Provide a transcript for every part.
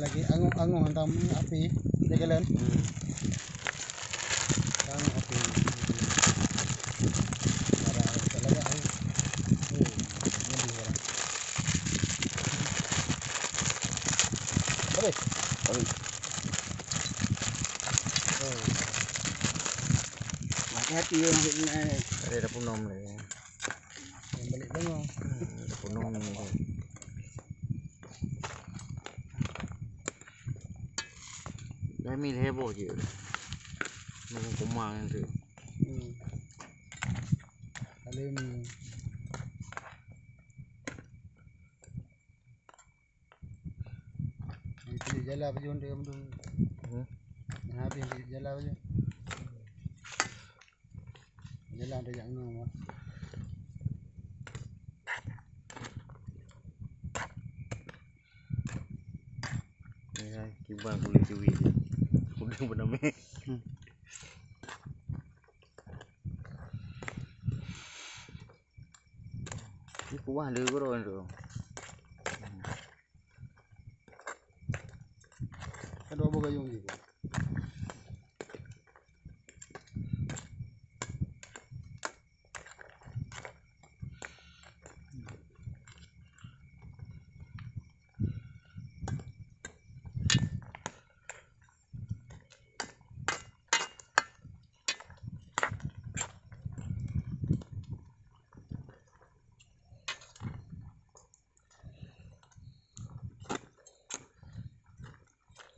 lagi angung hantam api dia jalan. Angung api. Marah talaga ay. Hindi wala. Aray. Hati-hati yung Ada punom le. balik lang oh. Punom ni. Kami heboh je. Mau kumang tu. Kali ini itu jala apa dia mundur. Habis jala aja. Jala ada yang nama. Ya, kibang kulit cuwi. Kulit bename. Ini kuah le bro tu. Ada apa gayung ni?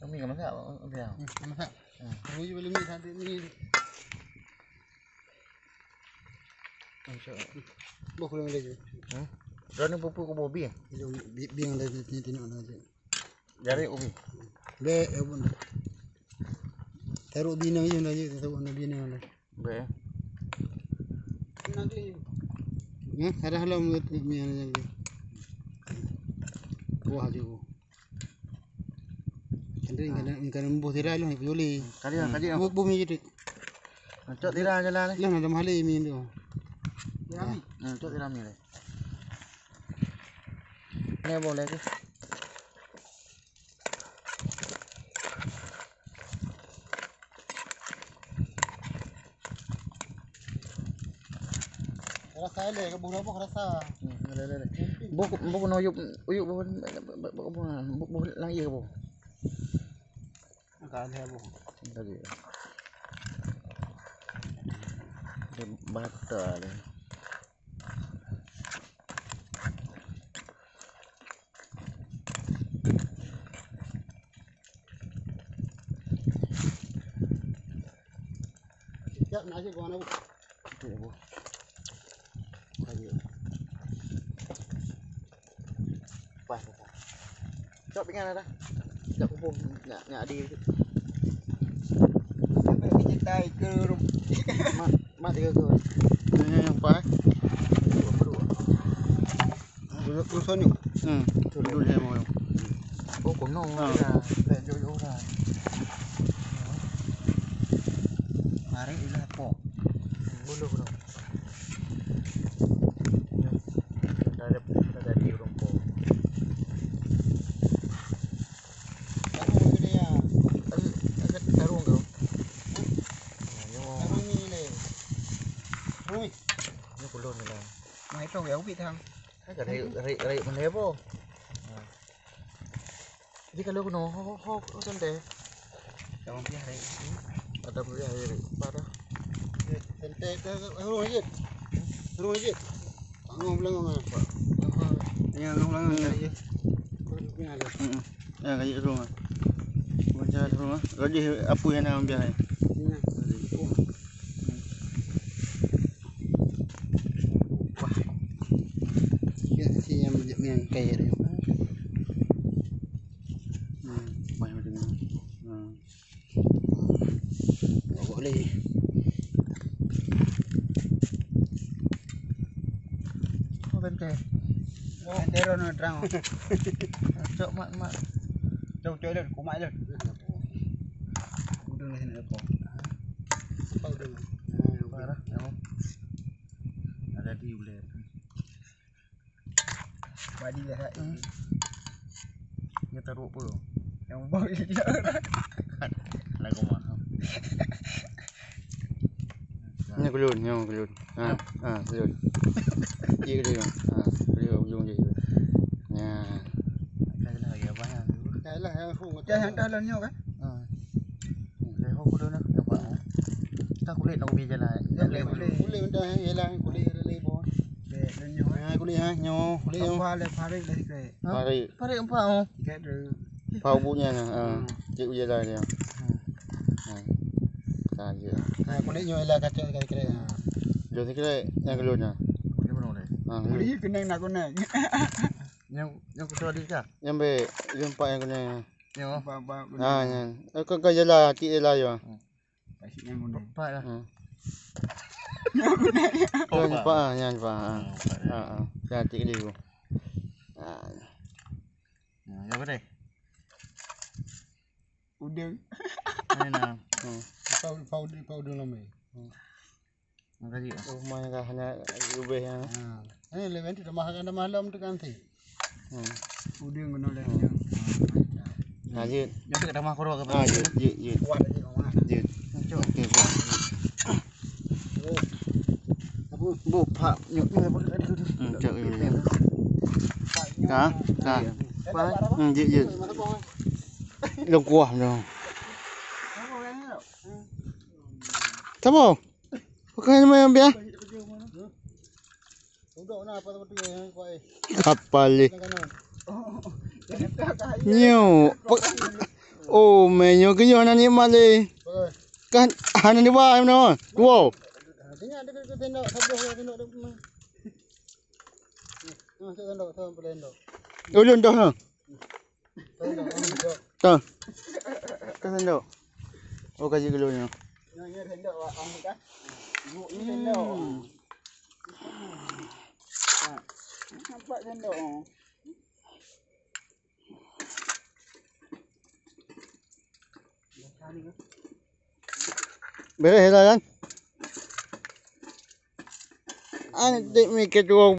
Kami enggak masak dia. Masak. Terus je belum ni tadi ni. Masuk. Buat kurang lagi. Rani pupu ko bobi. Biang lagi tengok aja. Jari ubi. Be abun. Taruh binang je aja, taruh binang dah. Be. Nanti. Ada halam ni aja. Buah je. Kan buah tirai lu boleh. Kaji. Bumi je. Cok tira jalan ni. Lah ada mahal ini tu. Rami. Cok tira ni le. Ni boleh ke? Rasa le ke buah apa rasa. Le. Buk no uyuk buk lang iya ke bu. Kan hebo. Tadi. Dia batal. Siap nak je gua nak bu. Okey bu. Tadi. Pas. Cok pinggan dah. Cok pupung nak di. Kita ke Mak tiga ke. yang apa? Rusun ni. Dulu dia mau. Oh, kono dah. Dah jauh dah. Mari ilah po. Bulu. Dah di rompo. Kamu dia. Agak tarung kau. Kamu ni le. Rumi. Ni kulon ni lah. Mai tong ya ubi thang. Agak rai mana bo. Jadi kalau kono ho sante. Kamu biar re. Ada beri air parah. Sante ke rumah je. Rumah je. Ngom belangong ah. Ya ngom belangong je. Ya kaji rumah. Macam rumah. Gaji apa yang nak ambil hai? Wah. Ya si yang yang kaya dia. Mai macam ni. Boleh. Oh bente. Bente rono terang. Cok mak. Jauh le, kumai le. Udah ni sini apa? Apa udah? Parah. Ada di ulet. Badi dah. Ni taruh puluh. Yang bau dia. Lagu mahal. Ini kelun, yang kelun. Kelun. Dia kelun. Kelun ujung dia. Ya. Cái là gì vậy? Cái là không có Cái hàng ta lên nhau cái. Cái hộp đó nó được vậy. Ta cũng lên đâu bây giờ là lên Kulit dah hilang, kulit lebih. lên nhau. Kulit nyo, kulit nyo. Qua lên phá đây lấy cái. Pari, Phá đây không phải không? Cái rồi. pau bunya nè, chịu gì đây nè. Ta gì. Kulit nyo hilang kacau kira. Jadi kira yang kelun nè. Cái bên này. Kulit cái này là con này. Nhưng cái cho đi cả. yang be, yang pak yang kena. Nhưng Ah, yang. Kau jela, ti jela yo. Kasih yang con này. Phải là. Yang pak, yang pak. Jangan ti dia. Vô cái đây. Udang. Đây là Pau dulu mày. cái gì? Rumahnya kah hanya ubeh ya. Ini lewen tidak malam tu kan sih. Udang con này. Nah, jut. Yang dekat rumah kau ke apa? Jut. Kuat aja kau mah. Jut. Okey, kuat. Bu pak nyuk Cak ni. Kah? Jut. Long kuah dong. Siapa? Pakai nama yang biar. Kapal ni. Nyo. Oh, menyo kenyo nani male. Kan hana ni ba em no. Wow. Tinggal dekat tendok, sabuh tendok tu. Masuk tendok, sampai tendok. Ulun dah ha. Tendok. Tendok. Oh, kasih kelunnya. Yang tendok ang kan. Bu ni tendok. Nampak tendok. Beres dah kan? Antik mikir tu